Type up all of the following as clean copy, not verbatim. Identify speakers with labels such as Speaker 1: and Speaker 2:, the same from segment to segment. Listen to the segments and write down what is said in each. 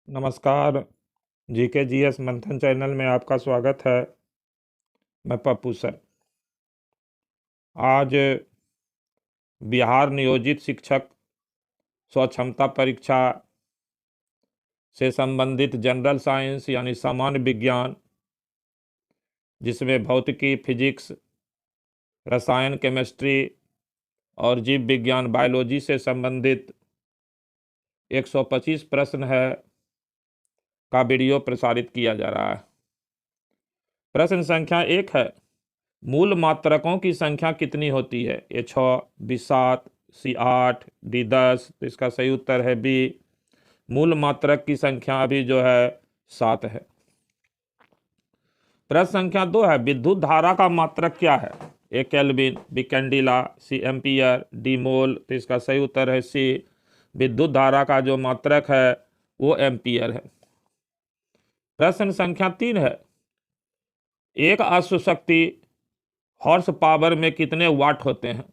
Speaker 1: नमस्कार। GK GS मंथन channel में आपका स्वागत है। मैं पप्पू सर। आज बिहार नियोजित शिक्षक स्वक्षमता परीक्षा से संबंधित जनरल साइंस यानी सामान्य विज्ञान, जिसमें भौतिकी, फिजिक्स, रसायन, केमिस्ट्री और जीव विज्ञान बायोलॉजी से संबंधित 125 प्रश्न है का वीडियो प्रसारित किया जा रहा है। प्रश्न संख्या 1 है, मूल मात्रकों की संख्या कितनी होती है? ए 6, बी 7, सी 8, डी 10। तो इसका सही उत्तर है बी। मूल मात्रक की संख्या अभी जो है 7 है। प्रश्न संख्या 2 है, विद्युत धारा का मात्रक क्या है? ए केल्विन, बी कैंडिला, सी एम्पियर, डी मोल। तो इसका सही उत्तर है सी। विद्युत धारा का जो मात्रक है वो एम्पियर है। प्रश्न संख्या 3 है, एक अश्व शक्ति हॉर्स पावर में कितने वाट होते हैं?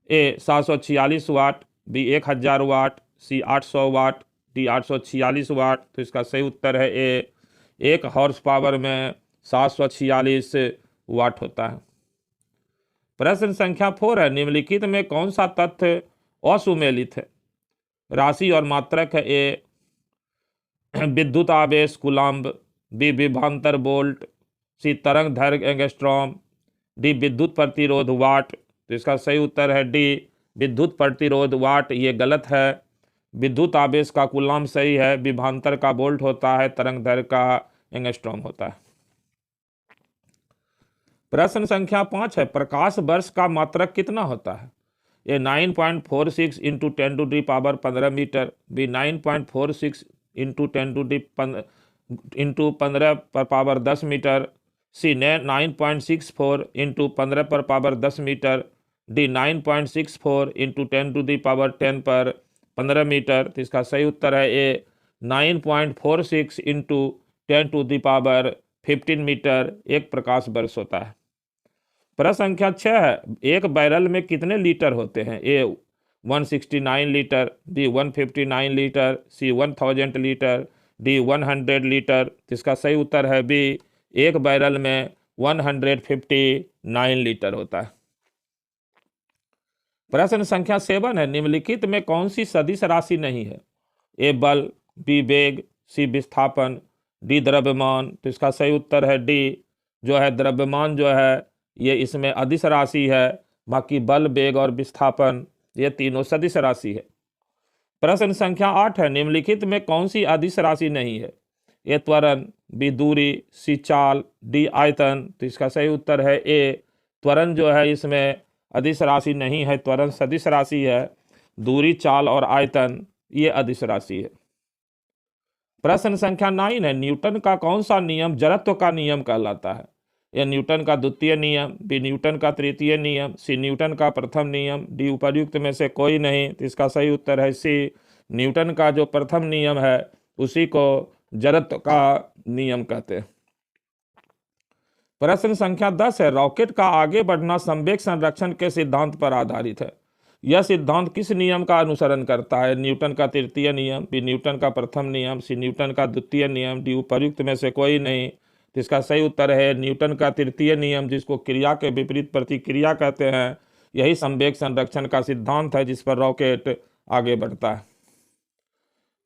Speaker 1: ए 746 वाट, बी 1000 वाट, सी 800 वाट, डी 846 वाट। तो इसका सही उत्तर है ए। एक हॉर्स पावर में 746 वाट होता है। प्रश्न संख्या 4 है, निम्नलिखित में कौन सा तथ्य असुमेलित है? राशि और मात्रक है। ए विद्युत आवेश कूलम्ब, बी विभवांतर वोल्ट, सी तरंग दैर्घ्य एंगस्ट्रॉम, डी विद्युत प्रतिरोध वाट। तो इसका सही उत्तर है डी, विद्युत प्रतिरोध वाट। ये गलत है। विद्युत आवेश का कूलम्ब सही है, विभवांतर का वोल्ट होता है, तरंग दैर्घ्य का एंगस्ट्रॉम होता है। प्रश्न संख्या 5 है, प्रकाश वर्ष का मात्रक कितना होता है? ये 9.46 into 10 to the power 15 meter, B 9.46 into 10 पर पावर 10 मीटर, सी ने 9.64 इंटू 15 पर power 10 meter, D 9.64 into 10 to the power 10 पर 15 मीटर। तो इसका सही उत्तर है A 9.46 into 10 to the power 15 meter एक प्रकाश वर्ष होता है। प्रश्न संख्या 6 है, एक बैरल में कितने लीटर होते हैं? ए 169 लीटर, बी 159 लीटर, सी 1000 लीटर, डी 100 लीटर। इसका सही उत्तर है बी। एक बैरल में 159 लीटर होता है। प्रश्न संख्या 7 है, निम्नलिखित में कौन सी सदिश राशि नहीं है? ए बल, बी वेग, सी विस्थापन, डी द्रव्यमान। तो इसका सही उत्तर है डी, जो है द्रव्यमान जो है ये इसमें अदिश राशि है। बाकी बल, वेग और विस्थापन ये तीनों सदिश राशि है। प्रश्न संख्या 8 है, निम्नलिखित में कौन सी अदिश राशि नहीं है? ए त्वरण, बी दूरी, सी चाल, डी आयतन। तो इसका सही उत्तर है ए। त्वरण जो है इसमें अदिश राशि नहीं है, त्वरण सदिश राशि है। दूरी, चाल और आयतन ये अदिश राशि है। प्रश्न संख्या 9 है, न्यूटन का कौन सा नियम जड़त्व का नियम कहलाता है? ए न्यूटन का द्वितीय नियम, बी न्यूटन का तृतीय नियम, सी न्यूटन का प्रथम नियम, डी उपर्युक्त में से कोई नहीं। तो इसका सही उत्तर है सी। न्यूटन का जो प्रथम नियम है उसी को जड़त्व का नियम कहते हैं। प्रश्न संख्या 10 है, रॉकेट का आगे बढ़ना संवेग संरक्षण के सिद्धांत पर आधारित है। यह सिद्धांत किस नियम का अनुसरण करता है? न्यूटन का तृतीय नियम, बी न्यूटन का प्रथम नियम, सी न्यूटन का द्वितीय नियम, डी उपर्युक्त में से कोई नहीं। तो इसका सही उत्तर है न्यूटन का तृतीय नियम, जिसको क्रिया के विपरीत प्रतिक्रिया कहते हैं। यही संवेग संरक्षण का सिद्धांत है जिस पर रॉकेट आगे बढ़ता है।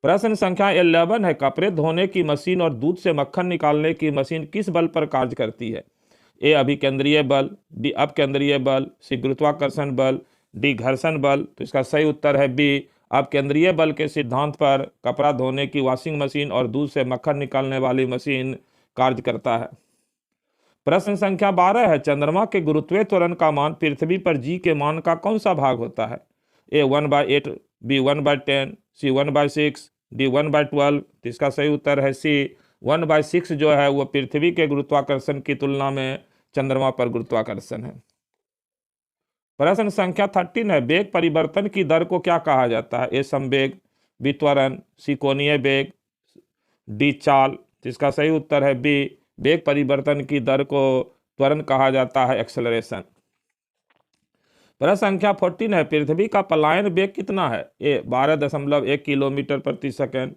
Speaker 1: प्रश्न संख्या 11 है, कपड़े धोने की मशीन और दूध से मक्खन निकालने की मशीन किस बल पर कार्य करती है? ए अभिकेंद्रीय बल, बी अपकेंद्रीय बल, सी गुरुत्वाकर्षण बल, डी घर्षण बल। तो इसका सही उत्तर है बी, अपकेंद्रीय बल के सिद्धांत पर कपड़ा धोने की वॉशिंग मशीन और दूध से मक्खन निकालने वाली मशीन कार्य करता है। प्रश्न संख्या 12 है, चंद्रमा के गुरुत्वीय त्वरण का मान पृथ्वी पर जी के मान का कौन सा भाग होता है? ए 1/8, बी 1/10, सी 1/6, डी 1/12। तो इसका सही उत्तर है सी। 1/6 जो है वो पृथ्वी के गुरुत्वाकर्षण की तुलना में चंद्रमा पर गुरुत्वाकर्षण है। प्रश्न संख्या 13 है, वेग परिवर्तन की दर को क्या कहा जाता है? ए संवेग, बी त्वरण, सी कोणीय वेग, डी चाल। इसका सही उत्तर है बी, वेग परिवर्तन की दर को त्वरण कहा जाता है, एक्सेलरेशन। प्रश्न संख्या 14 है, पृथ्वी का पलायन वेग कितना है? ए 12.1 किलोमीटर प्रति सेकंड,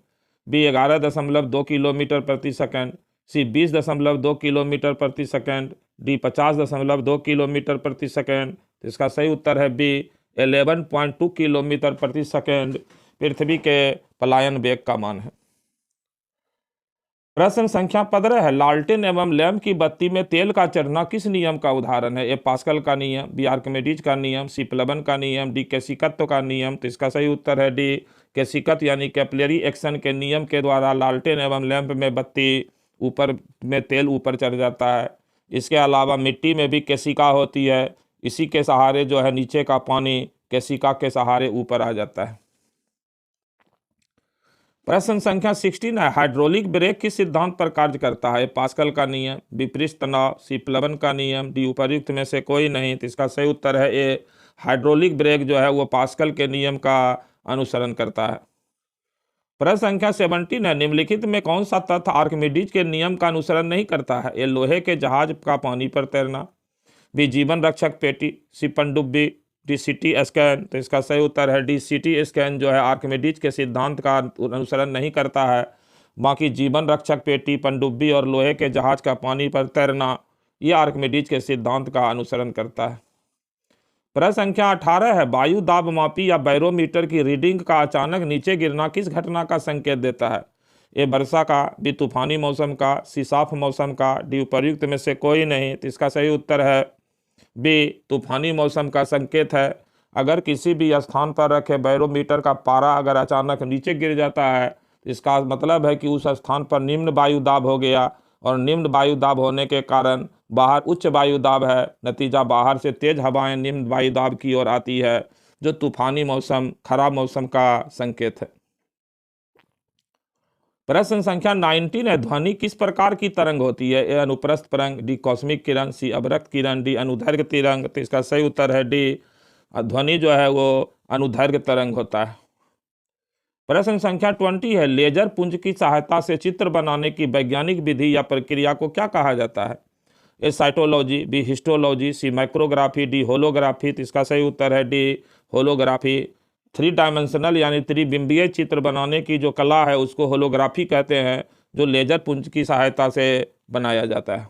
Speaker 1: बी 11.2 किलोमीटर प्रति सेकंड, सी 20.2 किलोमीटर प्रति सेकंड, डी 50.2 किलोमीटर प्रति सेकंड। तो इसका सही उत्तर है बी 11.2 किलोमीटर प्रति सेकंड पृथ्वी के पलायन वेग का मान है। प्रश्न संख्या 15 है, लालटेन एवं लैंप की बत्ती में तेल का चढ़ना किस नियम का उदाहरण है? ए पास्कल का नियम, बी आर्किमिडीज का नियम, सी प्लबन का नियम, डी केसिकत्व का नियम। तो इसका सही उत्तर है डी केसिकत यानी कैपिलरी एक्शन के नियम के द्वारा लालटेन एवं लैंप में बत्ती ऊपर में तेल ऊपर चढ़ जाता है। इसके अलावा मिट्टी में भी केसिका होती है, इसी के सहारे जो है नीचे का पानी केसिका के सहारे ऊपर आ जाता है। प्रश्न संख्या 16 है, हाइड्रोलिक ब्रेक किस सिद्धांत पर कार्य करता है? पास्कल का नियम, बी पृष्ठ तनाव, सी प्लबन का नियम, डी उपर्युक्त में से कोई नहीं। तो इसका सही उत्तर है ए हाइड्रोलिक ब्रेक जो है वो पास्कल के नियम का अनुसरण करता है। प्रश्न संख्या 17 है, निम्नलिखित में कौन सा तथ्य आर्किमिडीज के नियम का अनुसरण नहीं करता है? ए लोहे के जहाज का पानी पर तैरना, बी जीवन रक्षक पेटी, सी पनडुब्बी, डी सीटी स्कैन। तो इसका सही उत्तर है डी सीटी स्कैन जो है आर्किमिडीज के सिद्धांत का अनुसरण नहीं करता है। बाकी जीवन रक्षक पेटी, पनडुब्बी और लोहे के जहाज का पानी पर तैरना ये आर्किमिडीज के सिद्धांत का अनुसरण करता है। प्रश्न संख्या 18 है, वायु दाब मापी या बैरोमीटर की रीडिंग का अचानक नीचे गिरना किस घटना का संकेत देता है? ए वर्षा का, बी तूफानी मौसम का, सी साफ मौसम का, डी उपर्युक्त में से कोई नहीं। तो इसका सही उत्तर है बी तूफानी मौसम का संकेत है। अगर किसी भी स्थान पर रखे बैरोमीटर का पारा अगर अचानक नीचे गिर जाता है तो इसका मतलब है कि उस स्थान पर निम्न वायु दाब हो गया, और निम्न वायु दाब होने के कारण बाहर उच्च वायु दाब है। नतीजा बाहर से तेज हवाएं निम्न वायु दाब की ओर आती है, जो तूफानी मौसम, खराब मौसम का संकेत है। प्रश्न संख्या 19 है, ध्वनि किस प्रकार की तरंग होती है? ए अनुप्रस्थ तरंग, डी कॉस्मिक किरण, सी अवरक्त किरण, डी अनुदैर्घ्य तरंग। तो इसका सही उत्तर है डी ध्वनि जो है वो अनुदैर्घ्य तरंग होता है। प्रश्न संख्या 20 है, लेजर पुंज की सहायता से चित्र बनाने की वैज्ञानिक विधि या प्रक्रिया को क्या कहा जाता है? ए साइटोलॉजी, बी हिस्टोलॉजी, सी माइक्रोग्राफी, डी होलोग्राफी। तो इसका सही उत्तर है डी होलोग्राफी। 3 डायमेंशनल यानी त्रिबिंबीय चित्र बनाने की जो कला है उसको होलोग्राफी कहते हैं, जो लेजर पुंज की सहायता से बनाया जाता है।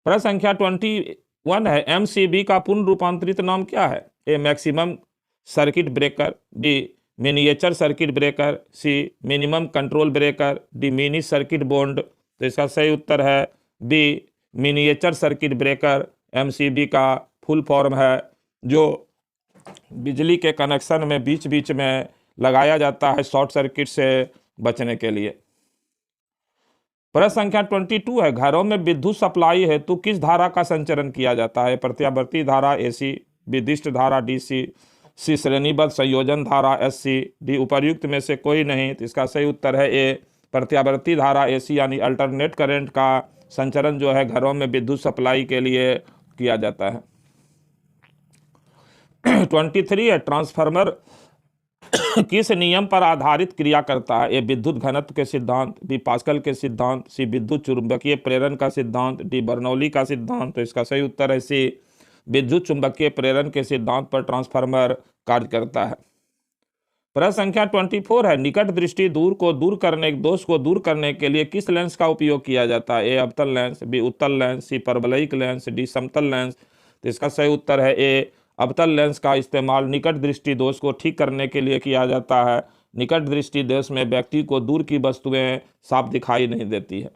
Speaker 1: प्रश्न संख्या 21 है, एमसीबी का पूर्ण रूपांतरित नाम क्या है? A maximum circuit breaker, B miniature circuit breaker, C minimum control breaker, D mini circuit board. तो इसका सही उत्तर है B miniature circuit breaker MCB का फुल फॉर्म है, जो बिजली के कनेक्शन में बीच बीच में लगाया जाता है शॉर्ट सर्किट से बचने के लिए। प्रश्न संख्या 22 है, घरों में विद्युत सप्लाई हेतु किस धारा का संचरण किया जाता है? प्रत्यावर्ती धारा एसी, विदिष्ट धारा डीसी, सी श्रेणीबद्ध संयोजन धारा एससी, डी उपर्युक्त में से कोई नहीं। तो इसका सही उत्तर है ए प्रत्यावर्ती धारा एसी यानी अल्टरनेट करंट का संचरण जो है घरों में विद्युत सप्लाई के लिए किया जाता है। 23 है, ट्रांसफार्मर किस नियम पर आधारित क्रिया करता है? ए विद्युत घनत्व के सिद्धांत, बी पास्कल के सिद्धांत, सी विद्युत चुंबकीय प्रेरण का सिद्धांत, डी बर्नौली का सिद्धांत। तो इसका सही उत्तर है सी विद्युत चुंबकीय प्रेरण के सिद्धांत पर ट्रांसफार्मर कार्य करता है। प्रश्न संख्या 24 है, निकट दृष्टि दोष को दूर करने के लिए किस लेंस का उपयोग किया जाता है? ए अवतल लेंस, बी उत्तल लेंस, सी परवलयिक लेंस, डी समतल लेंस। तो इसका सही उत्तर है ए अवतल लेंस का इस्तेमाल निकट दृष्टि दोष को ठीक करने के लिए किया जाता है। निकट दृष्टि दोष में व्यक्ति को दूर की वस्तुएं साफ दिखाई नहीं देती है।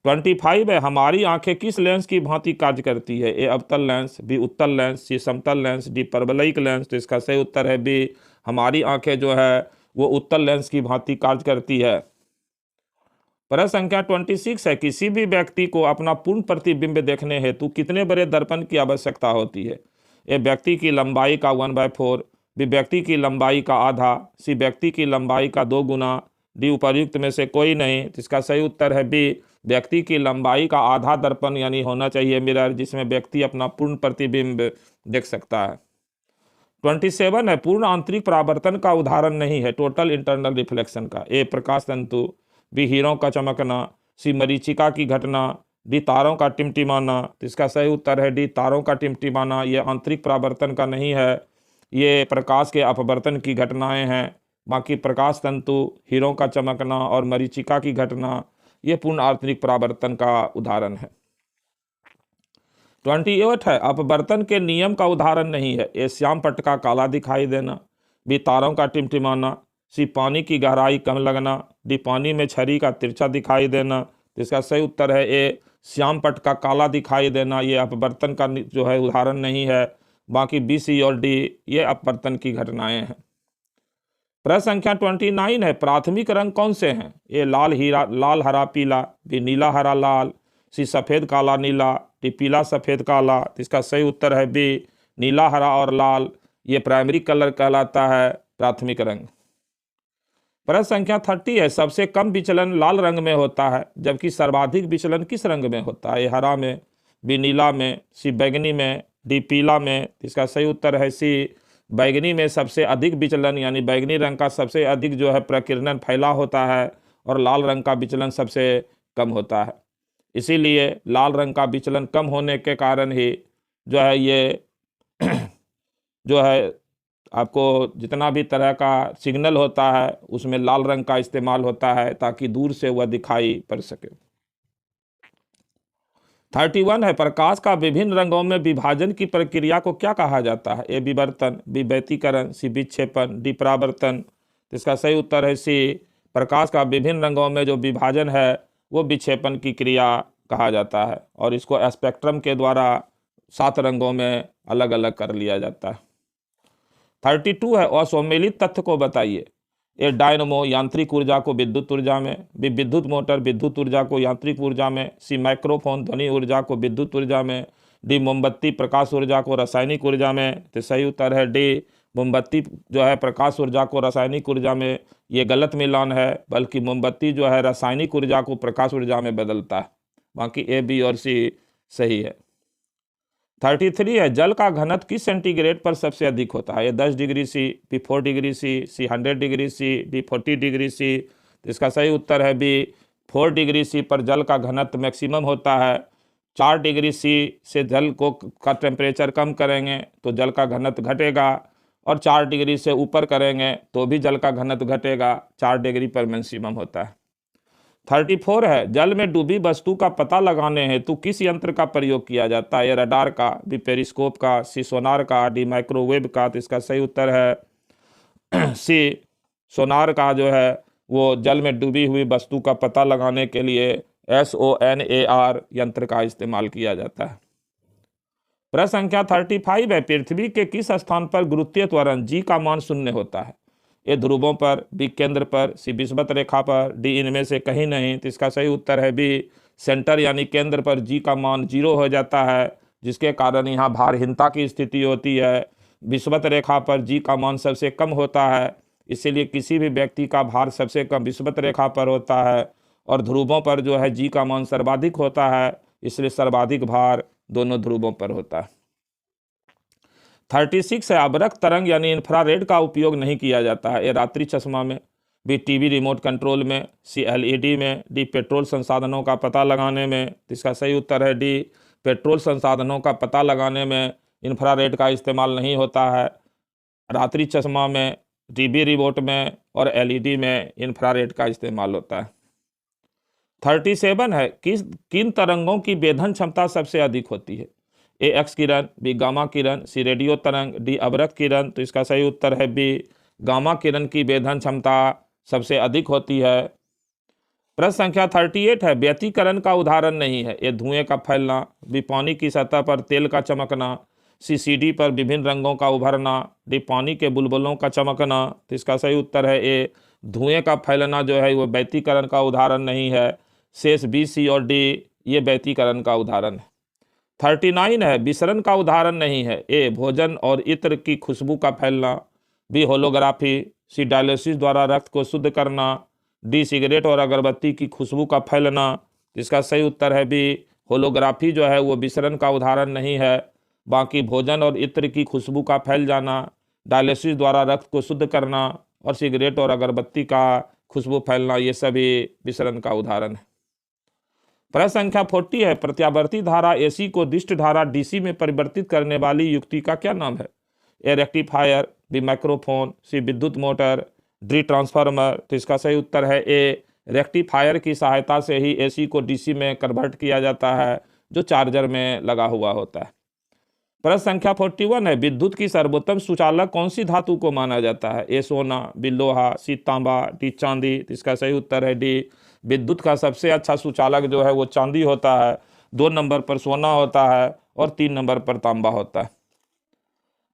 Speaker 1: 25 है, हमारी आंखें किस लेंस की भांति कार्य करती है? ए अवतल लेंस, बी उत्तल लेंस, सी समतल लेंस, डी परवलयिक लेंस। तो इसका सही उत्तर है बी हमारी आंखें जो है वो उत्तल लेंस की भांति कार्य करती है। प्रश्न संख्या 26 है, किसी भी व्यक्ति को अपना पूर्ण प्रतिबिंब देखने हेतु कितने बड़े दर्पण की आवश्यकता होती है? ए व्यक्ति की लंबाई का 1/4, बी व्यक्ति की लंबाई का आधा, सी व्यक्ति की लंबाई का 2 गुना, डी उपर्युक्त में से कोई नहीं। तो इसका सही उत्तर है बी व्यक्ति की लंबाई का आधा दर्पण यानी होना चाहिए मिरर, जिसमें व्यक्ति अपना पूर्ण प्रतिबिंब देख सकता है। 27 है, पूर्ण आंतरिक परावर्तन का उदाहरण नहीं है टोटल इंटरनल रिफ्लेक्शन का? ए प्रकाश तंतु, बी हीरों का चमकना, सी मरीचिका की घटना, डी तारों का टिमटिमाना, तो इसका सही उत्तर है डी तारों का टिमटिमाना। ये आंतरिक परावर्तन का नहीं है, ये प्रकाश के अपवर्तन की घटनाएं हैं। बाकी प्रकाश तंतु, हीरों का चमकना और मरीचिका की घटना ये पूर्ण आंतरिक परावर्तन का उदाहरण है। 28 है अपवर्तन के नियम का उदाहरण नहीं है। ए श्याम पट्ट का काला दिखाई देना, बी तारों का टिमटिमाना, सी पानी की गहराई कम लगना, डी पानी में छरी का तिरछा दिखाई देना। तो इसका सही उत्तर है ए श्याम पट्ट का काला दिखाई देना। ये अपवर्तन का जो है उदाहरण नहीं है। बाकी बी, सी और डी ये अपवर्तन की घटनाएं हैं। प्रश्न संख्या 29 है प्राथमिक रंग कौन से हैं? ए लाल हरा पीला, बी नीला हरा लाल, सी सफ़ेद काला नीला, डी पीला सफ़ेद काला। तो इसका सही उत्तर है बी नीला हरा और लाल, ये प्राइमरी कलर कहलाता है, प्राथमिक रंग। प्रश्न संख्या 30 है सबसे कम विचलन लाल रंग में होता है जबकि सर्वाधिक विचलन किस रंग में होता है? ए हरा में, बी नीला में, सी बैगनी में, डी पीला में। इसका सही उत्तर है सी बैगनी में सबसे अधिक विचलन, यानी बैगनी रंग का सबसे अधिक जो है प्रकीर्णन फैला होता है और लाल रंग का विचलन सबसे कम होता है। इसीलिए लाल रंग का विचलन कम होने के कारण ही जो है ये जो है आपको जितना भी तरह का सिग्नल होता है उसमें लाल रंग का इस्तेमाल होता है ताकि दूर से वह दिखाई पड़ सके। 31 है प्रकाश का विभिन्न रंगों में विभाजन की प्रक्रिया को क्या कहा जाता है? ए विवर्तन, बी व्यतिकरण, सी विक्षेपण, डी परावर्तन। इसका सही उत्तर है सी प्रकाश का विभिन्न रंगों में जो विभाजन है वो विक्षेपण की क्रिया कहा जाता है और इसको स्पेक्ट्रम के द्वारा 7 रंगों में अलग अलग कर लिया जाता है। 32 है असम्मिलित तथ्य को बताइए। ए डायनमो यांत्रिक ऊर्जा को विद्युत ऊर्जा में, बी विद्युत मोटर विद्युत ऊर्जा को यांत्रिक ऊर्जा में, सी माइक्रोफोन ध्वनि ऊर्जा को विद्युत ऊर्जा में, डी मोमबत्ती प्रकाश ऊर्जा को रासायनिक ऊर्जा में। तो सही उत्तर है डी मोमबत्ती जो है प्रकाश ऊर्जा को रासायनिक ऊर्जा में। ये गलत मिलान है, बल्कि मोमबत्ती जो है रासायनिक ऊर्जा को प्रकाश ऊर्जा में बदलता है। बाकी ए, बी और सी सही है। 33 है जल का घनत्व किस सेंटीग्रेड पर सबसे अधिक होता है? ये 10 degree C, B 4 degree C, C 100 degree C, D 40 degree C. तो इसका सही उत्तर है बी 4 डिग्री सी पर जल का घनत्व मैक्सिमम होता है। 4 डिग्री सी से जल को का टेम्परेचर कम करेंगे तो जल का घनत्व घटेगा और 4 डिग्री से ऊपर करेंगे तो भी जल का घनत्व घटेगा। 4 डिग्री पर मैक्सिमम होता है। 34 है जल में डूबी वस्तु का पता लगाने हेतु किस यंत्र का प्रयोग किया जाता है? रडार का, बी पेरिस्कोप का, सी सोनार का, डी माइक्रोवेव का। तो इसका सही उत्तर है सी सोनार का जो है वो जल में डूबी हुई वस्तु का पता लगाने के लिए SONAR यंत्र का इस्तेमाल किया जाता है। प्रश्न संख्या 35 है पृथ्वी के किस स्थान पर गुरुत्वीय त्वरण G का मान 0 होता है? ए ध्रुवों पर, बी केंद्र पर, सी विषुवत रेखा पर, डी इनमें से कहीं नहीं। तो इसका सही उत्तर है बी सेंटर यानी केंद्र पर G का मान 0 हो जाता है जिसके कारण यहाँ भारहीनता की स्थिति होती है। विषुवत रेखा पर G का मान सबसे कम होता है, इसीलिए किसी भी व्यक्ति का भार सबसे कम विषुवत रेखा पर होता है और ध्रुवों पर जो है G का मान सर्वाधिक होता है, इसलिए सर्वाधिक भार दोनों ध्रुवों पर होता है। 36 है अवरक्त तरंग यानी इंफ्रारेड का उपयोग नहीं किया जाता है। ए रात्रि चश्मा में, बी टीवी रिमोट कंट्रोल में, सी LED में, डी पेट्रोल संसाधनों का पता लगाने में। इसका सही उत्तर है डी पेट्रोल संसाधनों का पता लगाने में इंफ्रारेड का इस्तेमाल नहीं होता है। रात्रि चश्मा में, टीवी रिमोट में और LED में इंफ्रारेड का इस्तेमाल होता है। 37 है किन तरंगों की वेधन क्षमता सबसे अधिक होती है? ए एक्स किरण, बी गामा किरण, सी रेडियो तरंग, डी अवरक्त किरण। तो इसका सही उत्तर है बी गामा किरण की वेधन क्षमता सबसे अधिक होती है। प्रश्न संख्या 38 है व्यतिकरण का उदाहरण नहीं है। ए धुएं का फैलना, बी पानी की सतह पर तेल का चमकना, सी सीढ़ी पर विभिन्न रंगों का उभरना, डी पानी के बुलबुलों का चमकना। तो इसका सही उत्तर है ए धुएं का फैलना जो है वो व्यतिकरण का उदाहरण नहीं है। शेष बी, सी और डी ये व्यतिकरण का उदाहरण है। 39 है विसरण का उदाहरण नहीं है। ए भोजन और इत्र की खुशबू का फैलना, बी होलोग्राफी, सी डायलिसिस द्वारा रक्त को शुद्ध करना, डी सिगरेट और अगरबत्ती की खुशबू का फैलना। इसका सही उत्तर है बी होलोग्राफी जो है वो विसरण का उदाहरण नहीं है। बाकी भोजन और इत्र की खुशबू का फैल जाना, डायलिसिस द्वारा रक्त को शुद्ध करना और सिगरेट और अगरबत्ती का खुशबू फैलना ये सभी विसरण का उदाहरण है। प्रश्न संख्या 40 है, प्रत्यावर्ती धारा एसी को दिष्ट धारा डीसी में परिवर्तित करने वाली युक्ति का क्या नाम है? ए रेक्टिफायर, बी माइक्रोफोन, सी विद्युत मोटर, डी ट्रांसफार्मर। तो इसका सही उत्तर है ए, रेक्टिफायर की सहायता से ही एसी को डीसी में कन्वर्ट किया जाता है, जो चार्जर में लगा हुआ होता है। प्रश्न संख्या 41 है, विद्युत की सर्वोत्तम सुचालक कौन सी धातु को माना जाता है? ए सोना, बी लोहा, सी तांबा, डी चांदी। तो इसका सही उत्तर है डी, विद्युत का सबसे अच्छा सुचालक जो है वो चांदी होता है, 2 नंबर पर सोना होता है और 3 नंबर पर तांबा होता है।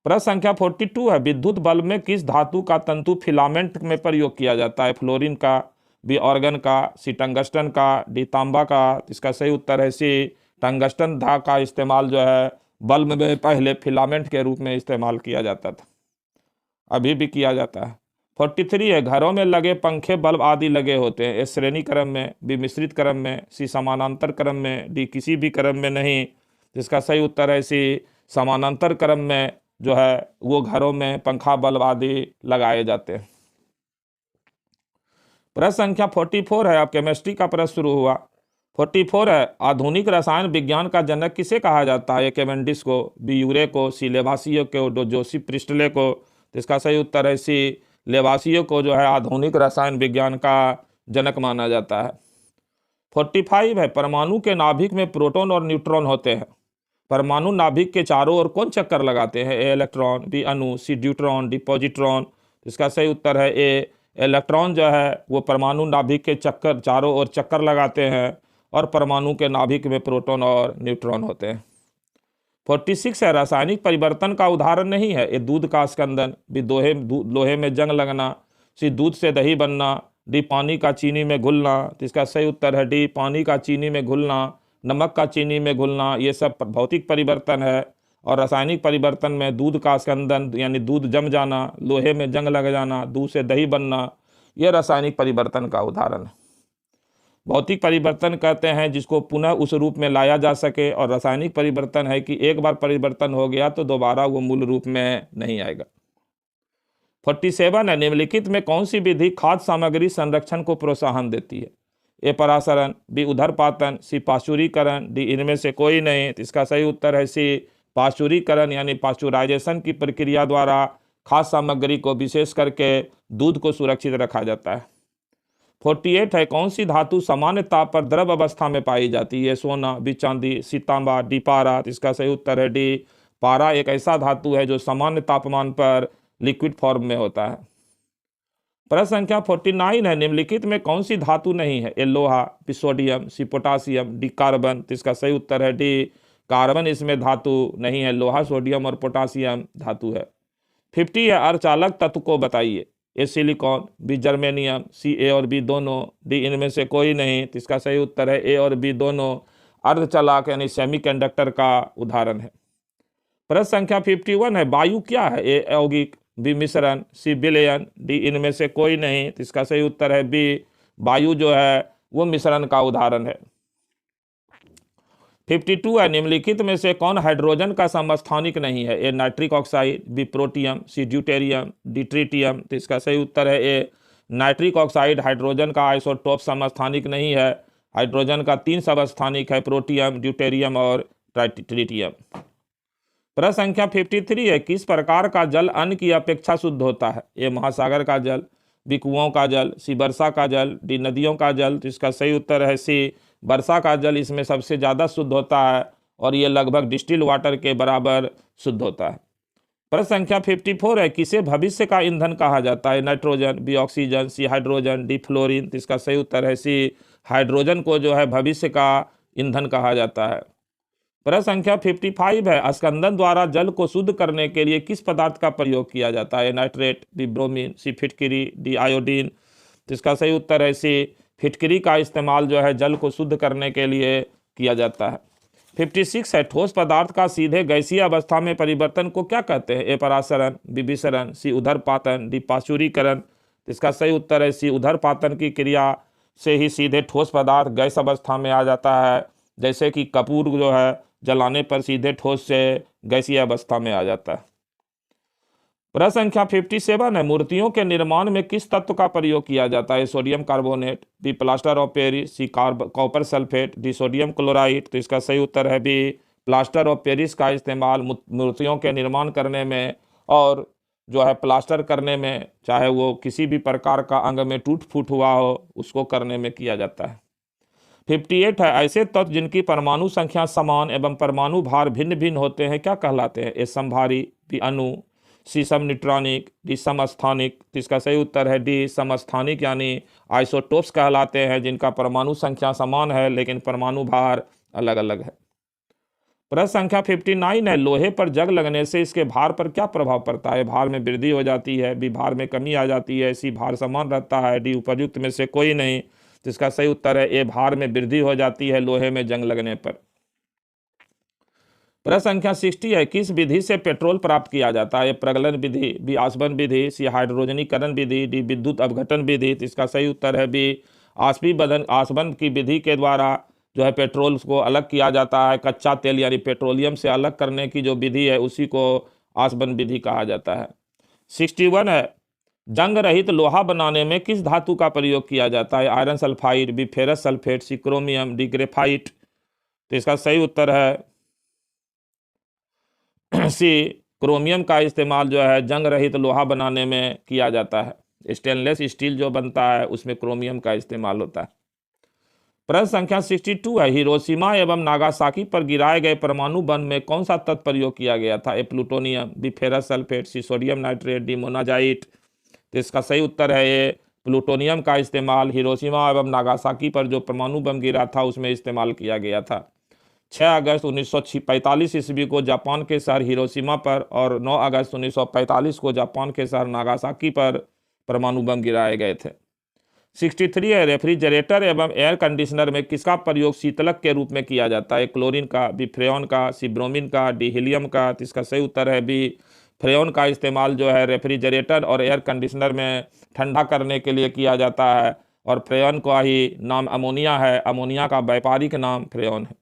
Speaker 1: प्रश्न संख्या 42 है, विद्युत बल्ब में किस धातु का तंतु फिलामेंट में प्रयोग किया जाता है? फ्लोरीन का, बी ऑर्गन का, सी टंगस्टन का, डी तांबा का। इसका सही उत्तर है सी, टंगस्टन धा का इस्तेमाल जो है बल्ब में पहले फिलामेंट के रूप में इस्तेमाल किया जाता था, अभी भी किया जाता है। 43 है, घरों में लगे पंखे बल्ब आदि लगे होते हैं, ए श्रेणी क्रम में, बी मिश्रित क्रम में, सी समानांतर क्रम में, डी किसी भी क्रम में नहीं। जिसका सही उत्तर है सी, समानांतर क्रम में जो है वो घरों में पंखा बल्ब आदि लगाए जाते हैं। प्रश्न संख्या 44 है, अब केमिस्ट्री का प्रश्न शुरू हुआ। 44 है, आधुनिक रसायन विज्ञान का जनक किसे कहा जाता है? ए कैवेंडिश को, बी यूरे को, सी लेवासियो को, डो जोसेफ प्रिस्टले को। तो इसका सही उत्तर है सी, लेवासियो को जो है आधुनिक रसायन विज्ञान का जनक माना जाता है। 45 है, परमाणु के नाभिक में प्रोटॉन और न्यूट्रॉन होते हैं, परमाणु नाभिक के चारों ओर कौन चक्कर लगाते हैं? ए इलेक्ट्रॉन, बी अणु, सी ड्यूट्रॉन, डी पॉजिट्रॉन। इसका सही उत्तर है ए, इलेक्ट्रॉन जो है वो परमाणु नाभिक के चक्कर चारों ओर चक्कर लगाते हैं और परमाणु के नाभिक में प्रोटॉन और न्यूट्रॉन होते हैं। 46 है, रासायनिक परिवर्तन का उदाहरण नहीं है? ए दूध का स्कंदन, बी लोहे में जंग लगना, सी दूध से दही बनना, डी पानी का चीनी में घुलना। तो इसका सही उत्तर है डी, पानी का चीनी में घुलना, नमक का चीनी में घुलना। ये सब भौतिक परिवर्तन है। और रासायनिक परिवर्तन में दूध का स्कंदन यानी दूध जम जाना, लोहे में जंग लग जाना, दूध से दही बनना, यह रासायनिक परिवर्तन का उदाहरण है। भौतिक परिवर्तन कहते हैं जिसको पुनः उस रूप में लाया जा सके, और रासायनिक परिवर्तन है कि एक बार परिवर्तन हो गया तो दोबारा वो मूल रूप में नहीं आएगा। 47 है, निम्नलिखित में कौन सी विधि खाद्य सामग्री संरक्षण को प्रोत्साहन देती है? ए परासरण, बी उदरपातन, सी पाश्चुरीकरण, डी इनमें से कोई नहीं। तो इसका सही उत्तर है सी, पाश्चुरीकरण यानी पाश्चुराइजेशन की प्रक्रिया द्वारा खाद्य सामग्री को विशेष करके दूध को सुरक्षित रखा जाता है। 48 है, कौन सी धातु सामान्य ताप पर द्रव अवस्था में पाई जाती है? सोना, बी चांदी, सी तांबा, डी पारा। तो इसका सही उत्तर है डी, पारा एक ऐसा धातु है जो सामान्य तापमान पर लिक्विड फॉर्म में होता है। प्रश्न संख्या 49 है, निम्नलिखित में कौन सी धातु नहीं है? ए लोहा, बी सोडियम, सी पोटासियम, डी कार्बन। तो इसका सही उत्तर है डी, कार्बन इसमें धातु नहीं है, लोहा, सोडियम और पोटासियम धातु है। 50 है, अर्धचालक तत्व को बताइए। ए सिलिकॉन, बी जर्मेनियम, सी ए और बी दोनों, डी इनमें से कोई नहीं। तो इसका सही उत्तर है ए और बी दोनों अर्धचालक यानी सेमीकंडक्टर का उदाहरण है। प्रश्न संख्या 51 है, वायु क्या है? ए यौगिक, बी मिश्रण, सी विलयन, डी इनमें से कोई नहीं। तो इसका सही उत्तर है बी, वायु जो है वो मिश्रण का उदाहरण है। 52 है, निम्नलिखित में से कौन हाइड्रोजन का समस्थानिक नहीं है? ए नाइट्रिक ऑक्साइड, बी प्रोटियम, सी ड्यूटेरियम, डी ट्रिटियम। तो इसका सही उत्तर है ए, नाइट्रिक ऑक्साइड हाइड्रोजन का आइसोटोप समस्थानिक नहीं है। हाइड्रोजन का 3 समस्थानिक है, प्रोटियम, ड्यूटेरियम और ट्रिटियम। प्रश्न संख्या 53 है, किस प्रकार का जल अन्न की अपेक्षा शुद्ध होता है? ए महासागर का जल, बी कुओं का जल, सी वर्षा का जल, डी नदियों का जल। तो इसका सही उत्तर है सी, वर्षा का जल इसमें सबसे ज़्यादा शुद्ध होता है और ये लगभग डिस्टिल वाटर के बराबर शुद्ध होता है। प्रश्न संख्या 54 है, किसे भविष्य का ईंधन कहा जाता है? Nitrogen, B oxygen, C hydrogen, D fluorine. तो इसका सही उत्तर है सी, हाइड्रोजन को जो है भविष्य का ईंधन कहा जाता है। प्रश्न संख्या 55 है, स्कंदन द्वारा जल को शुद्ध करने के लिए किस पदार्थ का प्रयोग किया जाता है? नाइट्रेट, बी ब्रोमीन, सी फिटकिरी, डी आयोडीन। तो इसका सही उत्तर है सी, फिटकिरी का इस्तेमाल जो है जल को शुद्ध करने के लिए किया जाता है। 56 है, ठोस पदार्थ का सीधे गैसीय अवस्था में परिवर्तन को क्या कहते हैं? ए परासरण, बी विसरण, सी उदरपातन, डी पाश्चुरीकरण। इसका सही उत्तर है सी, उदरपातन की क्रिया से ही सीधे ठोस पदार्थ गैस अवस्था में आ जाता है, जैसे कि कपूर जो है जलाने पर सीधे ठोस से गैसीय अवस्था में आ जाता है। प्रश्न संख्या 57 है, मूर्तियों के निर्माण में किस तत्व का प्रयोग किया जाता है? Sodium carbonate, B plaster of Paris, C copper sulphate, D sodium chloride. तो इसका सही उत्तर है बी प्लास्टर ऑफ पेरिस का इस्तेमाल मूर्तियों के निर्माण करने में और जो है प्लास्टर करने में, चाहे वो किसी भी प्रकार का अंग में टूट फूट हुआ हो उसको करने में किया जाता है। 58 है, ऐसे तत्व जिनकी परमाणु संख्या समान एवं परमाणु भार भिन्न भिन्न होते हैं क्या कहलाते हैं? ए समभारी, बी अणु, सी समनिट्रॉनिक, डी समस्थानिक। तो इसका सही उत्तर है डी समस्थानिक यानी आइसोटोप्स कहलाते हैं जिनका परमाणु संख्या समान है लेकिन परमाणु भार अलग अलग है। प्रश्न संख्या 59 है, लोहे पर जंग लगने से इसके भार पर क्या प्रभाव पड़ता है? भार में वृद्धि हो जाती है, बी भार में कमी आ जाती है, सी भार समान रहता है, डी उपयुक्त में से कोई नहीं। तो इसका सही उत्तर है ए भार में वृद्धि हो जाती है लोहे में जंग लगने पर। प्रश्न संख्या 60 है, किस विधि से पेट्रोल प्राप्त किया जाता है? प्रगलन विधि, बी आसवन विधि, सी हाइड्रोजनीकरण विधि, डी विद्युत अपघटन विधि। तो इसका सही उत्तर है बी आसवन की विधि के द्वारा जो है पेट्रोल को अलग किया जाता है। कच्चा तेल यानी पेट्रोलियम से अलग करने की जो विधि है उसी को आसवन विधि कहा जाता है। 61 है, जंग रहित लोहा बनाने में किस धातु का प्रयोग किया जाता है? Iron sulphide, B ferrous sulphate, C chromium, D graphite. तो इसका सही उत्तर है सी क्रोमियम का इस्तेमाल जो है जंग रहित लोहा बनाने में किया जाता है। स्टेनलेस स्टील जो बनता है उसमें क्रोमियम का इस्तेमाल होता है। प्रश्न संख्या 62 है, हिरोशिमा एवं नागासाकी पर गिराए गए परमाणु बम में कौन सा तत्व प्रयोग किया गया था? A plutonium, B ferrous sulphate, C sodium nitrate, D monazite. तो इसका सही उत्तर है ये प्लूटोनियम का इस्तेमाल हिरोशिमा एवं नागासाकी पर जो परमाणु बम गिरा था उसमें इस्तेमाल किया गया था। 6 अगस्त 1945 ईस्वी को जापान के शहर हिरोशिमा पर और 9 अगस्त 1945 को जापान के शहर नागासाकी पर परमाणु बम गिराए गए थे। 63 है, रेफ्रिजरेटर एवं एयर कंडीशनर में किसका प्रयोग शीतलक के रूप में किया जाता है? क्लोरीन का, बी फ्रेयॉन का, सी ब्रोमीन का, डी हीलियम का। तो इसका सही उत्तर है बी फ्रेयॉन का इस्तेमाल जो है रेफ्रिजरेटर और एयर कंडीशनर में ठंडा करने के लिए किया जाता है और फ्रेयॉन का ही नाम अमोनिया है, अमोनिया का व्यापारिक नाम फ्रेयॉन है।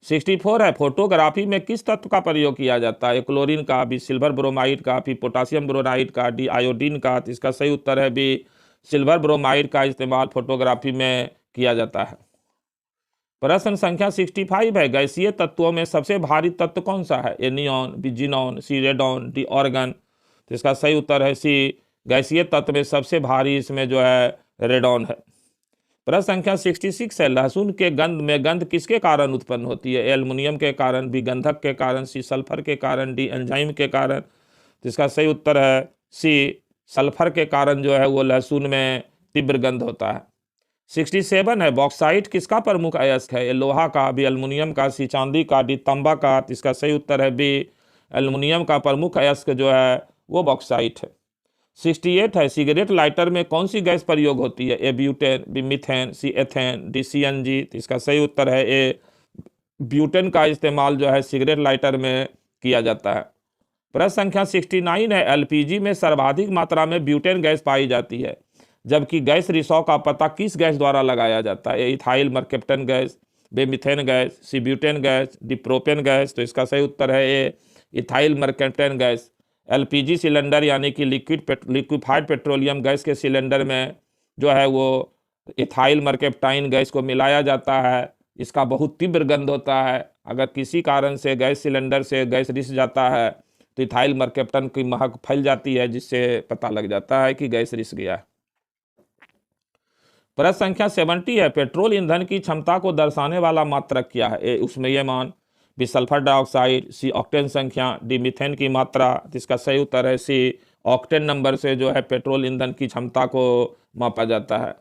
Speaker 1: 64 है, फोटोग्राफी में किस तत्व का प्रयोग किया जाता है? क्लोरीन का, बी सिल्वर ब्रोमाइड का, बी पोटासियम ब्रोमाइड का, डी आयोडीन का। तो इसका सही उत्तर है बी सिल्वर ब्रोमाइड का इस्तेमाल फोटोग्राफी में किया जाता है। प्रश्न संख्या 65 है, गैसीय तत्वों में सबसे भारी तत्व कौन सा है? ए नियॉन, बी जिनॉन, सी रेडॉन, डी ऑर्गन। तो इसका सही उत्तर है सी गैसीय तत्व में सबसे भारी इसमें जो है रेडॉन है। प्रश्न संख्या 66 है, लहसुन के गंध में गंध किसके कारण उत्पन्न होती है? एल्युमिनियम के कारण, बी गंधक के कारण, सी सल्फर के कारण, डी एंजाइम के कारण। तो इसका सही उत्तर है सी सल्फर के कारण जो है वो लहसुन में तीव्र गंध होता है। 67 है, बॉक्साइट किसका प्रमुख अयस्क है? ए लोहा का, बी एल्युमिनियम का, सी चांदी का, डी तांबा का। तो इसका सही उत्तर है बी एल्युमिनियम का प्रमुख अयस्क जो है वो बॉक्साइट है। 68 है, सिगरेट लाइटर में कौन सी गैस प्रयोग होती है? ए ब्यूटेन, बी मीथेन, सी एथेन, डी सीएनजी। तो इसका सही उत्तर है ए ब्यूटेन का इस्तेमाल जो है सिगरेट लाइटर में किया जाता है। प्रश्न संख्या 69 है, एलपीजी में सर्वाधिक मात्रा में ब्यूटेन गैस पाई जाती है जबकि गैस रिसाव का पता किस गैस द्वारा लगाया जाता है? Ethyl mercaptan gas, B methane gas, C butane gas, D propane gas. तो इसका सही उत्तर है A ethyl mercaptan gas. LPG cylinder यानी कि लिक्विफाइड पेट्रोलियम गैस के सिलेंडर में जो है वो इथाइल मर्केप्टाइन गैस को मिलाया जाता है। इसका बहुत तीव्र गंध होता है। अगर किसी कारण से गैस सिलेंडर से गैस रिस जाता है तो इथाइल मर्केप्टन की महक फैल जाती है जिससे पता लग जाता है कि गैस रिस गया है। प्रश्न संख्या 70 है, पेट्रोल ईंधन की क्षमता को दर्शाने वाला मात्रक क्या है? ए उष्मीयमान, बी सल्फर डाइऑक्साइड, सी ऑक्टेन संख्या, डी मीथेन की मात्रा। इसका सही उत्तर है सी ऑक्टेन नंबर से जो है पेट्रोल ईंधन की क्षमता को मापा जाता है।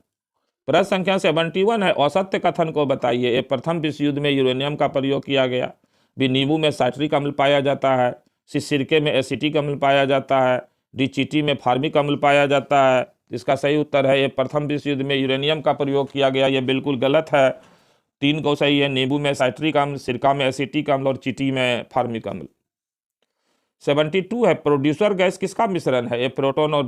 Speaker 1: प्रश्न संख्या 71 है, औसत्य कथन को बताइए। ए प्रथम विश्व युद्ध में यूरेनियम का प्रयोग किया गया, बी नींबू में साइट्रिक अम्ल पाया जाता है, सी सिरके में एसिटिक अम्ल पाया जाता है, डी चींटी में फार्मिक अम्ल पाया जाता है। इसका सही उत्तर है ये प्रथम विश्व युद्ध में यूरेनियम का प्रयोग किया गया। ये बिल्कुल गलत है। 3 को सही है, नींबू में साइट्रिक अम्ल, सिरका में एसिटिक अम्ल और चींटी में फार्मिक अम्ल। 72 है, प्रोड्यूसर गैस किसका मिश्रण है? ए प्रोटॉन और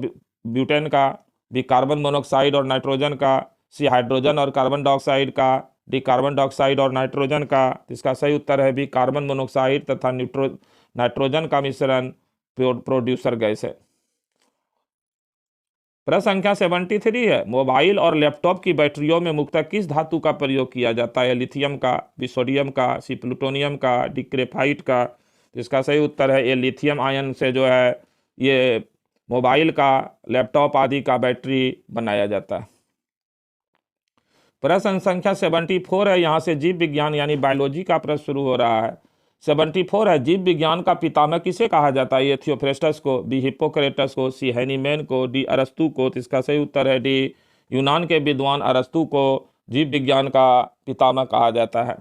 Speaker 1: ब्यूटेन का, बी कार्बन मोनोऑक्साइड और नाइट्रोजन का, सी हाइड्रोजन और कार्बन डाइऑक्साइड का, डी कार्बन डाइऑक्साइड और नाइट्रोजन का। इसका सही उत्तर है बी कार्बन मोनोऑक्साइड तथा नाइट्रोजन का मिश्रण प्रोड्यूसर गैस है। प्रश्न संख्या 73 है, मोबाइल और लैपटॉप की बैटरियों में मुख्यतः किस धातु का प्रयोग किया जाता है? लिथियम का, बी सोडियम का, सी प्लूटोनियम का, डी ग्रेफाइट का? तो इसका सही उत्तर है ये लिथियम आयन से जो है ये मोबाइल का, लैपटॉप आदि का बैटरी बनाया जाता है। प्रश्न संख्या 74 है, यहाँ से जीव विज्ञान यानी बायोलॉजी का प्रश्न शुरू हो रहा है। 74 है, जीव विज्ञान का पितामह किसे कहा जाता है? ए थियोफ्रेस्टस को, बी हिप्पोक्रेटस को, सी हैनीमैन को, डी अरस्तु को? तो इसका सही उत्तर है डी यूनान के विद्वान अरस्तु को जीव विज्ञान का पितामह कहा जाता है।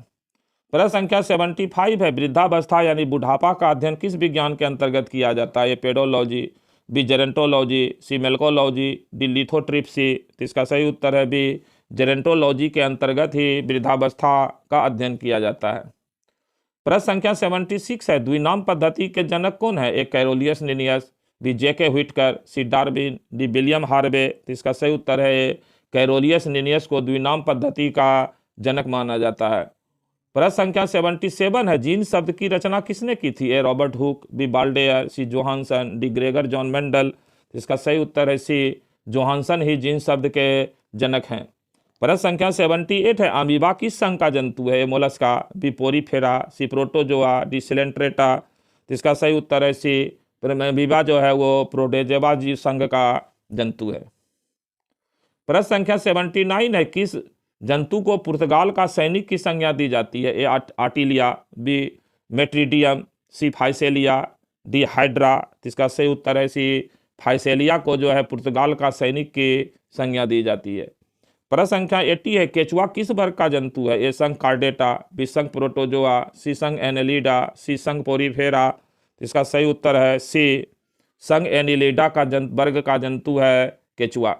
Speaker 1: प्रश्न संख्या 75 है, वृद्धावस्था यानी बुढ़ापा का अध्ययन किस विज्ञान के अंतर्गत किया जाता है? ए पेडोलॉजी, बी जेरेंटोलॉजी, सी मेलकोलॉजी, डी लिथोट्रिप्सी? तो इसका सही उत्तर है बी जेरेंटोलॉजी के अंतर्गत ही वृद्धावस्था का अध्ययन किया जाता है। प्रश्न संख्या 76 है, द्विनाम पद्धति के जनक कौन है? ए कैरोलियस लिनियस, बी जेके व्हिटकर, सी डार्विन, डी विलियम हार्वे? तो इसका सही उत्तर है कैरोलियस लिनियस को द्विनाम पद्धति का जनक माना जाता है। प्रश्न संख्या 77 है, जीन शब्द की रचना किसने की थी? ए रॉबर्ट हुक, बी बाल्डेयर, C Johansson, D Gregor Johann Mendel? तो इसका सही उत्तर है सी जोहानसन ही जीन शब्द के जनक हैं। प्रश्न संख्या 78 है, अमीबा किस संघ का जंतु है? मोलस्का, बी पोरीफेरा, सी प्रोटोजोआ, डी सिलेंट्रेटा? तो इसका सही उत्तर है सी अमीबा जो है वो प्रोटोजोआ जीव संघ का जंतु है। प्रश्न संख्या 79 है, किस जंतु को पुर्तगाल का सैनिक की संज्ञा दी जाती है? ए आर्टिलिया, बी मेट्रीडियम, सी फाइसेलिया, डी हाइड्रा? तो इसका सही उत्तर है सी फाइसेलिया को जो है पुर्तगाल का सैनिक की संज्ञा दी जाती है। प्रश्न संख्या 80 है, केचुआ किस वर्ग का जंतु है? ए संघ कार्डेटा, बी संघ प्रोटोजोआ, सी संघ एनेलिडा, सी संघ पोरीफेरा? इसका सही उत्तर है सी संघ एनेलिडा का वर्ग का जंतु है केचुआ।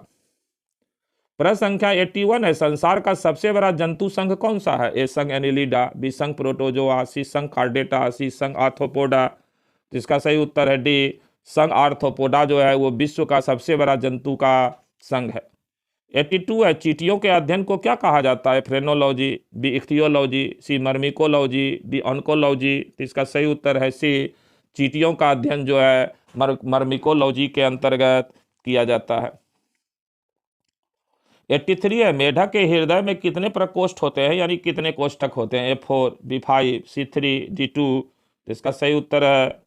Speaker 1: प्रश्न संख्या 81 है, संसार का सबसे बड़ा जंतु संघ कौन सा है? ए संघ एनेलिडा, बी संघ प्रोटोजोआ, सी संघ कार्डेटा, सी संघ आर्थ्रोपोडा? तो इसका सही उत्तर है डी संघ आर्थ्रोपोडा जो है वो विश्व का सबसे बड़ा जंतु का संघ है। 82 है, चींटियों के अध्ययन को क्या कहा जाता है? फ्रेनोलॉजी, बी इख्तियोलॉजी, सी मर्मिकोलॉजी, डी ऑन्कोलॉजी? तो इसका सही उत्तर है सी चींटियों का अध्ययन जो है मर्मिकोलॉजी के अंतर्गत किया जाता है। 83 है, मेढक के हृदय में कितने प्रकोष्ठ होते हैं यानी कितने कोष्ठक होते हैं? A4, B5, C3, D2? तो इसका सही उत्तर है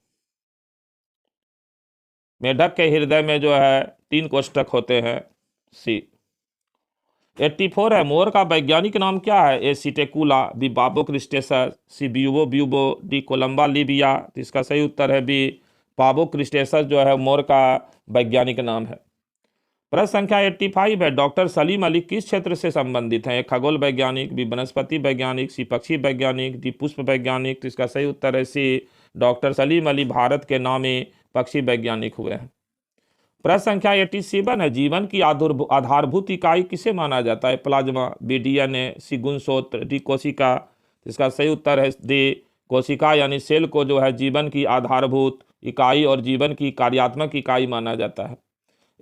Speaker 1: मेढक के हृदय में जो है 3 कोष्ठक होते हैं, सी। 84 है, मोर का वैज्ञानिक नाम क्या है? ए सिटेकुला, बी बाबो क्रिस्टेसस, C Bubo bubo, D Columba livia? तो इसका सही उत्तर है बी बाबो क्रिस्टेसस जो है मोर का वैज्ञानिक नाम है। प्रश्न संख्या 85 है, डॉक्टर सलीम अली किस क्षेत्र से संबंधित हैं? खगोल वैज्ञानिक, बी वनस्पति वैज्ञानिक, सी पक्षी वैज्ञानिक, डी पुष्प वैज्ञानिक? तो इसका सही उत्तर है सी डॉक्टर सलीम अली भारत के नामी पक्षी वैज्ञानिक हुए हैं। प्रश्न संख्या 87 है, जीवन की आधारभूत इकाई किसे माना जाता है? प्लाज्मा, बी डीएनए, सी गुणसूत्र, डी कोशिका? इसका सही उत्तर है डी कोशिका यानी सेल को जो है जीवन की आधारभूत इकाई और जीवन की कार्यात्मक इकाई माना जाता है।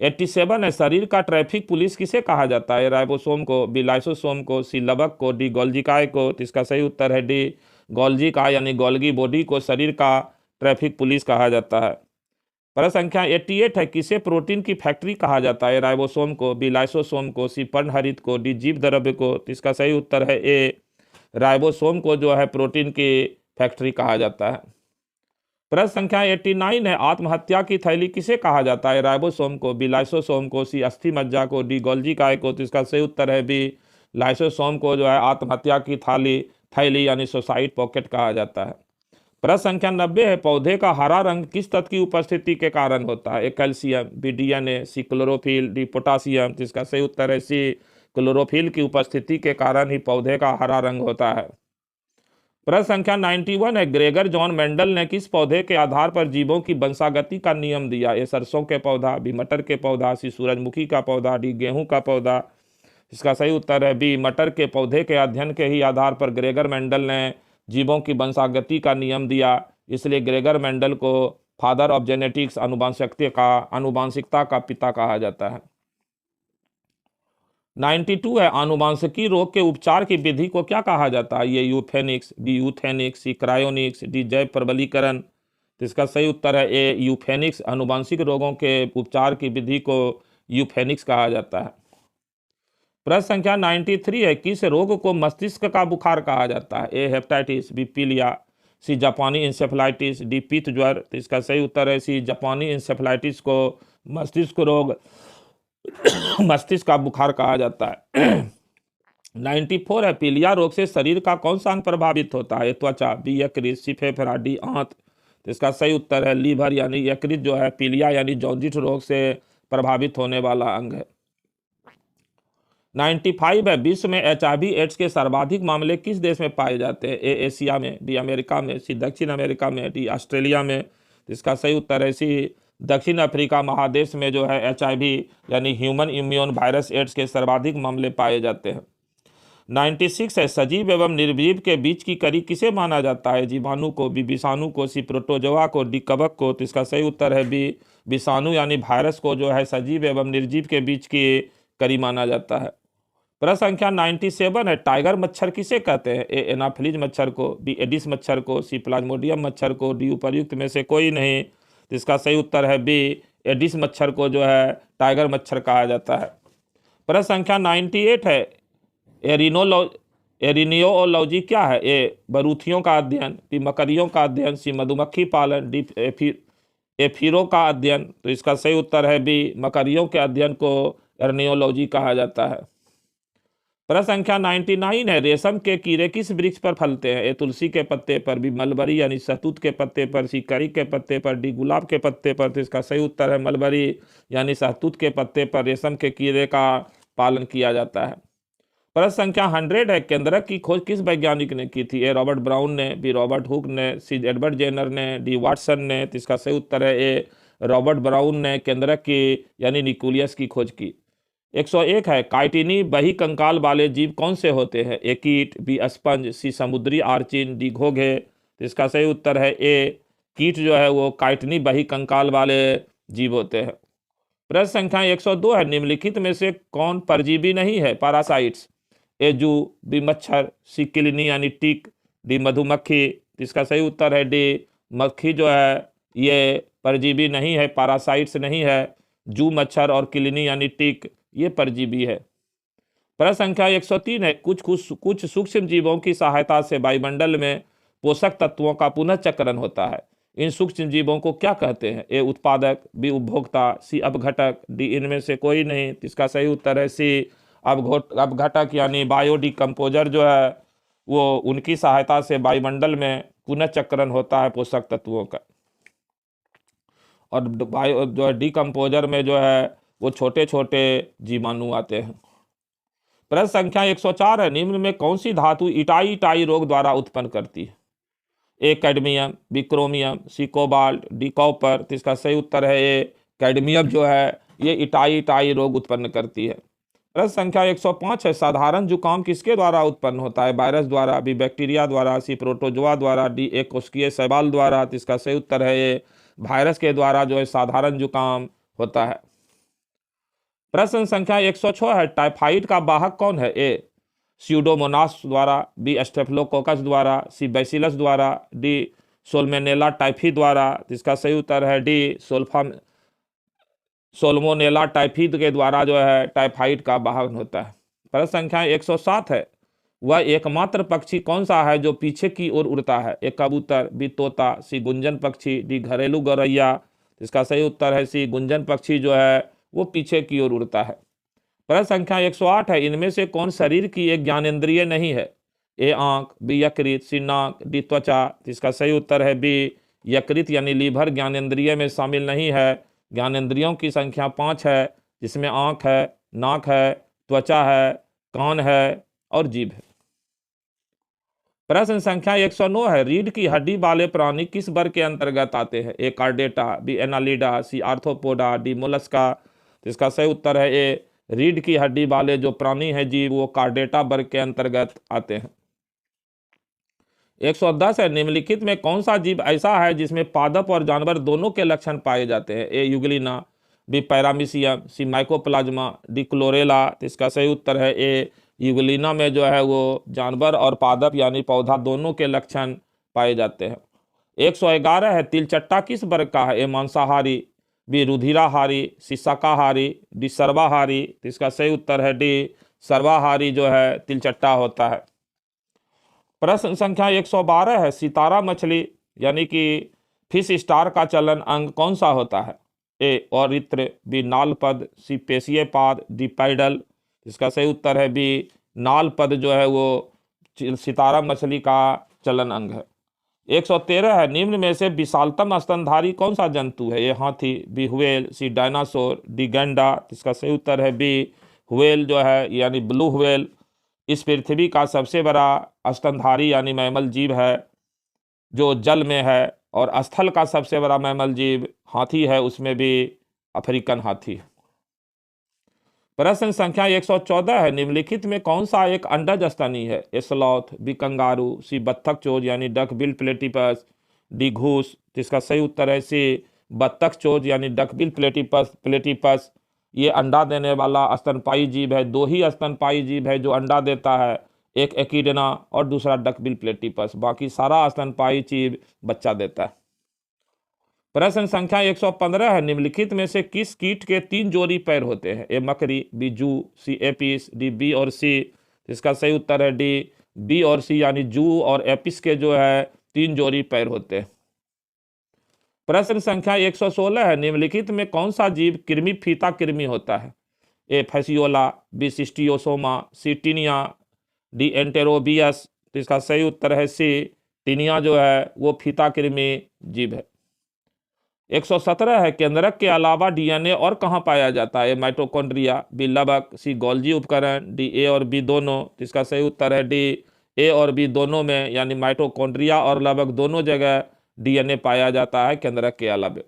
Speaker 1: 87 है, शरीर का ट्रैफिक पुलिस किसे कहा जाता है? राइबोसोम को, बी लाइसोसोम को, सी लवक को, डी गोल्जिकाय को? तो इसका सही उत्तर है डी गोल्जिकाय यानी गोल्गी बॉडी को शरीर का ट्रैफिक पुलिस कहा जाता है। प्रश्न संख्या 88 है, किसे प्रोटीन की फैक्ट्री कहा जाता है? राइबोसोम को, बी लाइसोसोम को, सी पर्णहरित को, डी जीव द्रव्य को? तो इसका सही उत्तर है ए राइबोसोम को जो है प्रोटीन की फैक्ट्री कहा जाता है। प्रश्न संख्या 89 है, आत्महत्या की थैली किसे कहा जाता है? राइबोसोम को, बी लाइसोसोम को, सी अस्थि मज्जा को, डी गोल्जिकाय को? तो इसका सही उत्तर है बी लाइसोसोम को जो है आत्महत्या की थैली यानी सुसाइड पॉकेट कहा जाता है। प्रश्न संख्या 90 है, पौधे का हरा रंग किस तत्व की उपस्थिति के कारण होता है? A calcium, B DNA, C chlorophyll, D potassium? तो इसका सही उत्तर है सी क्लोरोफिल की उपस्थिति के कारण ही पौधे का हरा रंग होता है। प्रश्न संख्या 91 है, ग्रेगर जॉन मेंडल ने किस पौधे के आधार पर जीवों की वंशागति का नियम दिया? ए सरसों के पौधा, बी मटर के पौधा, सी सूरजमुखी का पौधा, डी गेहूं का पौधा? इसका सही उत्तर है बी मटर के पौधे के अध्ययन के ही आधार पर ग्रेगर मेंडल ने जीवों की वंशागति का नियम दिया, इसलिए ग्रेगर मेंडल को फादर ऑफ जेनेटिक्स आनुवांशिकता का पिता कहा जाता है। 92 है, आनुवांशिकी रोग के उपचार की विधि को क्या कहा जाता है? ये यूथेनिक्स, बी यूथेनिक्स, सी क्रायोनिक्स, डी जैव प्रबलीकरण? तो इसका सही उत्तर है ए यूफेनिक्स। आनुवांशिक रोगों के उपचार की विधि को यूफेनिक्स कहा जाता है। प्रश्न संख्या 93 है, किस रोग को मस्तिष्क का बुखार कहा जाता है? ए हेपेटाइटिस, बी पीलिया, सी जापानी इंसेफेलाइटिस, डी पीत ज्वर। तो इसका सही उत्तर है सी जापानी इंसेफेलाइटिस को मस्तिष्क रोग मस्तिष्क का बुखार कहा जाता है। 94 है, पीलिया रोग से शरीर का कौन सा अंग प्रभावित होता है? त्वचा, बी यकृत, सी फेफड़ा, डी आंत। तो इसका सही उत्तर है लीवर यानी यकृत जो है पीलिया यानी जॉन्डिस रोग से प्रभावित होने वाला अंग है। 95 है, विश्व में HIV एड्स के सर्वाधिक मामले किस देश में पाए जाते हैं? ए एशिया में, बी अमेरिका में, सी दक्षिण अमेरिका में, डी ऑस्ट्रेलिया में। तो इसका सही उत्तर है सी दक्षिण अफ्रीका महादेश में जो है HIV यानी ह्यूमन इम्यून वायरस एड्स के सर्वाधिक मामले पाए जाते हैं। 96 है, सजीव एवं निर्जीव के बीच की कड़ी किसे माना जाता है? जीवाणु को, बी विषाणु को, सी प्रोटोजोआ को, डी कवक को। तो इसका सही उत्तर है बी विषाणु यानी वायरस को जो है सजीव एवं निर्जीव के बीच की कड़ी माना जाता है। प्रश्न संख्या 97 है, टाइगर मच्छर किसे कहते हैं? ए एनाफिलीज मच्छर को, बी एडिस मच्छर को, सी प्लाज्मोडियम मच्छर को, डी उपर्युक्त में से कोई नहीं। तो इसका सही उत्तर है बी एडिस मच्छर को जो है टाइगर मच्छर कहा जाता है। प्रश्न संख्या 98 है, एरिनियोलॉजी क्या है? ए बरूथियों का अध्ययन, बी मकड़ियों का अध्ययन, सी मधुमक्खी पालन, डी एफिरों का अध्ययन। तो इसका सही उत्तर है बी मकड़ियों के अध्ययन को एरिनियोलॉजी कहा जाता है। प्रश्न संख्या 99 है, रेशम के कीड़े किस वृक्ष पर फलते हैं? ए तुलसी के पत्ते पर, बी मलबरी यानी शहतूत के पत्ते पर, सी करी के पत्ते पर, डी गुलाब के पत्ते पर। तो इसका सही उत्तर है मलबरी यानी शहतूत के पत्ते पर रेशम के कीड़े का पालन किया जाता है। प्रश्न संख्या 100 है, केंद्रक की खोज किस वैज्ञानिक ने की थी? ए रॉबर्ट ब्राउन ने, बी रॉबर्ट हुक ने, सी एडवर्ड जेनर ने, डी वाटसन ने। तो इसका सही उत्तर है ए रॉबर्ट ब्राउन ने केंद्रक की यानी न्यूक्लियस की खोज की। 101 है, काइटिनी बही कंकाल वाले जीव कौन से होते हैं? ए कीट, बी स्पंज, सी समुद्री आर्चिन, डी घोंघे। तो इसका सही उत्तर है ए कीट जो है वो काइटिनी बही कंकाल वाले जीव होते हैं। प्रश्न संख्या 102 है, निम्नलिखित में से कौन परजीवी नहीं है? पैरासाइट्स, ए जू, बी मच्छर, सी किलनी यानी टिक, डी मधुमक्खी। तो इसका सही उत्तर है डी मक्खी जो है ये परजीवी नहीं है, पैरासाइट्स नहीं है। जू मच्छर और किलनी यानी टिक ये परजीवी है। प्रश्न संख्या 103 है, कुछ सूक्ष्म जीवों की सहायता से वायुमंडल में पोषक तत्वों का पुनः चक्रण होता है। इन सूक्ष्म जीवों को क्या कहते हैं? ए उत्पादक, बी उपभोक्ता, सी अपघटक, डी इनमें से कोई नहीं। इसका सही उत्तर है सी अपघटक यानी बायोडिकम्पोजर जो है वो उनकी सहायता से वायुमंडल में पुनः चक्रण होता है पोषक तत्वों का। और बायो जो है डिकम्पोजर में जो है वो छोटे छोटे जीवाणु आते हैं। प्रश्न संख्या 104 है, निम्न में कौन सी धातु इटाई रोग द्वारा उत्पन्न करती है? ए कैडमियम, बी क्रोमियम, सी कोबाल्ट, डी कॉपर। तो इसका सही उत्तर है ए कैडमियम जो है ये इटाई रोग उत्पन्न करती है। प्रश्न संख्या 105 है, साधारण जुकाम किसके द्वारा उत्पन्न होता है? वायरस द्वारा, बी बैक्टीरिया द्वारा, सी प्रोटोजोआ द्वारा, डी एक कोशिकीय शैवाल द्वारा। तो इसका सही उत्तर है ये वायरस के द्वारा जो है साधारण जुकाम होता है। प्रश्न संख्या 106 है, टाइफाइड का वाहक कौन है? ए स्यूडोमोनास द्वारा, बी स्टेफिलोकोकस द्वारा, सी बैसिलस द्वारा, डी सोलमोनेला टाइफी द्वारा। इसका सही उत्तर है डी सोलमोनेला टाइफी के द्वारा जो है टाइफाइड का वाहक होता है। प्रश्न संख्या 107 है, वह एकमात्र पक्षी कौन सा है जो पीछे की ओर उड़ता है? ए कबूतर, बी तोता, सी गुंजन पक्षी, डी घरेलू गौरैया। इसका सही उत्तर है सी गुंजन पक्षी जो है वो पीछे की ओर उड़ता है। प्रश्न संख्या 108 है, इनमें से कौन शरीर की एक ज्ञानेंद्रिय नहीं है? ए आंख, बी यकृत, सी नाक, डी त्वचा। इसका सही उत्तर है बी यकृत यानी लीवर ज्ञानेंद्रिय में शामिल नहीं है। ज्ञानेंद्रियों की संख्या 5 है जिसमें आंख है, नाक है, त्वचा है, कान है और जीभ है। प्रश्न संख्या 109 है, रीढ़ की हड्डी वाले प्राणी किस वर्ग के अंतर्गत आते हैं? ए कार्डेटा, बी एनालिडा, सी आर्थ्रोपोडा, डी मोलस्का। इसका सही उत्तर है ए रीढ़ की हड्डी वाले जो प्राणी है जीव वो कार्डेटा वर्ग के अंतर्गत आते हैं। 110 है, निम्नलिखित में कौन सा जीव ऐसा है जिसमें पादप और जानवर दोनों के लक्षण पाए जाते हैं? ए यूग्लिना, बी पैरामीशियम, सी माइकोप्लाज्मा, डी क्लोरेला। इसका सही उत्तर है ए यूग्लिना में जो है वो जानवर और पादप यानी पौधा दोनों के लक्षण पाए जाते हैं। 111 है तिलचट्टा किस वर्ग का है? ए मांसाहारी, बी रुधिराहारी, सी शाकाहारी, डी सर्वाहारी। तो इसका सही उत्तर है डी सर्वाहारी जो है तिलचट्टा होता है। प्रश्न संख्या 112 है सितारा मछली यानी कि फिश स्टार का चलन अंग कौन सा होता है? ए औरित्र, बी नालपद, सी पेशीय पाद, डी पैडल। इसका सही उत्तर है बी नालपद जो है वो सितारा मछली का चलन अंग है। 113 है निम्न में से विशालतम स्तनधारी कौन सा जंतु है? ए हाथी, बी व्हेल, सी डायनासोर, डी गैंडा। इसका सही उत्तर है बी व्हेल जो है यानी ब्लू व्हेल। इस पृथ्वी का सबसे बड़ा स्तनधारी यानी मैमल जीव है जो जल में है, और स्थल का सबसे बड़ा मैमल जीव हाथी है, उसमें भी अफ्रीकन हाथी। प्रश्न संख्या 114 है निम्नलिखित में कौन सा एक अंडज स्तनी है? ए स्लॉथ, बी कंगारू, सी बत्तख चोज यानी डक बिल प्लेटिपस, डी घूस। जिसका सही उत्तर है सी बत्तख चोज यानी डक बिल प्लेटिपस। ये अंडा देने वाला स्तनपायी जीव है। दो ही स्तनपायी जीव है जो अंडा देता है, एक एकिडना और दूसरा डकबिल प्लेटिपस। बाकी सारा स्तनपायी जीव बच्चा देता है। प्रश्न संख्या 115 है निम्नलिखित में से किस कीट के 3 जोड़ी पैर होते हैं? ए मकड़ी, बी जू, सी एपिस, डी बी और सी। इसका सही उत्तर है डी बी और सी यानी जू और एपिस के जो है 3 जोड़ी पैर होते हैं। प्रश्न संख्या 116 है निम्नलिखित में कौन सा जीव कृमि फीता कृमि होता है? ए फैसियोला, बी सिस्टियोसोमा, सी टीनिया, डी एंटेरोबियस। तो इसका सही उत्तर है सी टीनिया जो है वो फीता कृमि जीव है। 117 है केंद्रक के अलावा डीएनए और कहाँ पाया जाता है? माइटोकॉन्ड्रिया, बी लबक, सी गोल्जी उपकरण, डी ए और बी दोनों। तो इसका सही उत्तर है डी ए और बी दोनों में यानी माइटोकॉन्ड्रिया और लबक दोनों जगह डीएनए पाया जाता है केंद्रक के अलावा।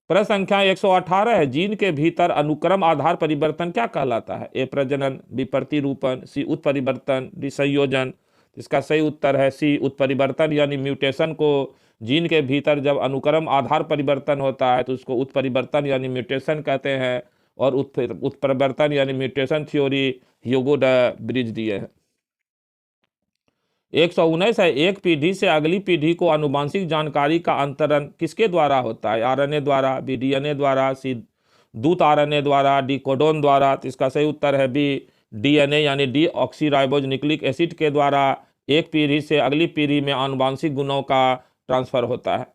Speaker 1: प्रश्न संख्या 118 है जीन के भीतर अनुक्रम आधार परिवर्तन क्या कहलाता है? ए प्रजनन, बी प्रतिरूपण, सी उत्परिवर्तन, डी संयोजन। इसका सही उत्तर है सी उत्परिवर्तन यानी म्यूटेशन को जीन के भीतर जब अनुक्रम आधार परिवर्तन होता है तो उसको उत्परिवर्तन यानी म्यूटेशन कहते हैं, और उत्परिवर्तन यानी म्यूटेशन थ्योरी ह्यूगो ड ब्रिज दिए हैं। 119 है एक पीढ़ी से अगली पीढ़ी को आनुवंशिक जानकारी का अंतरण किसके द्वारा होता है? आरएनए द्वारा, बी डीएनए द्वारा, सी दूत आरएनए द्वारा, डी कोडोन द्वारा। तो इसका सही उत्तर है बी डीएनए यानी डी ऑक्सीराइबोज न्यूक्लिक एसिड के द्वारा एक पीढ़ी से अगली पीढ़ी में आनुवंशिक गुणों का ट्रांसफर होता है।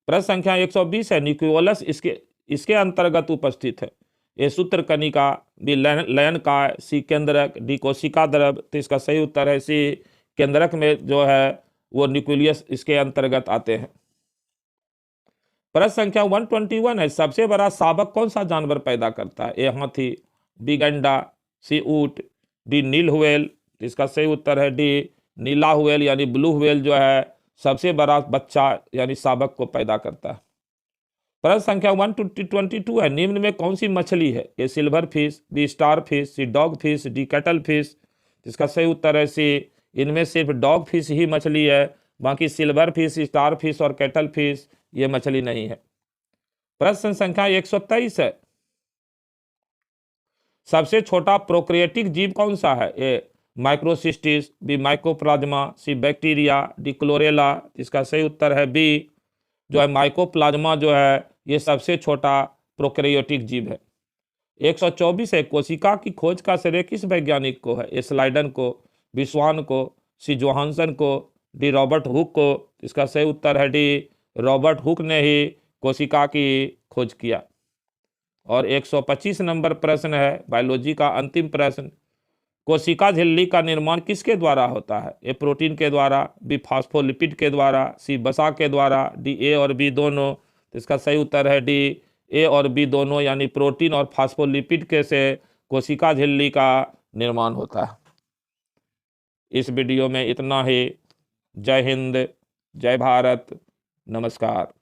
Speaker 1: प्रश्न संख्या 120 है न्यूक्लियोलस इसके अंतर्गत उपस्थित है? ए सूत्र कनिका, बी लयन का, सी केंद्रक, डी कोशिका द्रव। तो इसका सही उत्तर है सी केंद्रक में जो है वो न्यूक्लियस इसके अंतर्गत आते हैं। प्रश्न संख्या 121 है सबसे बड़ा शावक कौन सा जानवर पैदा करता है? ए हाथी, बी गैंडा, सी ऊंट, डी नील व्हेल। इसका सही उत्तर है डी नीला व्हेल यानी ब्लू व्हेल जो है सबसे बड़ा बच्चा यानी शावक को पैदा करता है। प्रश्न संख्या 122 है निम्न में कौन सी मछली है? A silver fish, B star fish, C dog fish, D cuttle fish. इसका सही उत्तर है सी इनमें सिर्फ डॉग फिश ही मछली है, बाकी सिल्वर फिश, स्टार फिश और कैटल फिश ये मछली नहीं है। प्रश्न संख्या 123 है सबसे छोटा प्रोक्रिएटिक जीव कौन सा है? ए माइक्रोसिस्टिस, बी माइकोप्लाज्मा, सी बैक्टीरिया, डी क्लोरेला। इसका सही उत्तर है बी जो है माइकोप्लाज्मा जो है ये सबसे छोटा प्रोक्रिएटिक जीव है। 124 है कोशिका की खोज का श्रेय किस वैज्ञानिक को है? ए स्लाइडन को, बी स्वान को, सी जोहानसन को, डी रॉबर्ट हुक को। इसका सही उत्तर है डी रॉबर्ट हुक ने ही कोशिका की खोज किया। और 125 नंबर प्रश्न है बायोलॉजी का अंतिम प्रश्न कोशिका झिल्ली का निर्माण किसके द्वारा होता है? ए प्रोटीन के द्वारा, बी फास्फोलिपिड के द्वारा, सी वसा के द्वारा, डी ए और बी दोनों। तो इसका सही उत्तर है डी ए और बी दोनों यानी प्रोटीन और फास्फोलिपिड के से कोशिका झिल्ली का निर्माण होता है। इस वीडियो में इतना ही। जय हिंद, जय भारत, नमस्कार।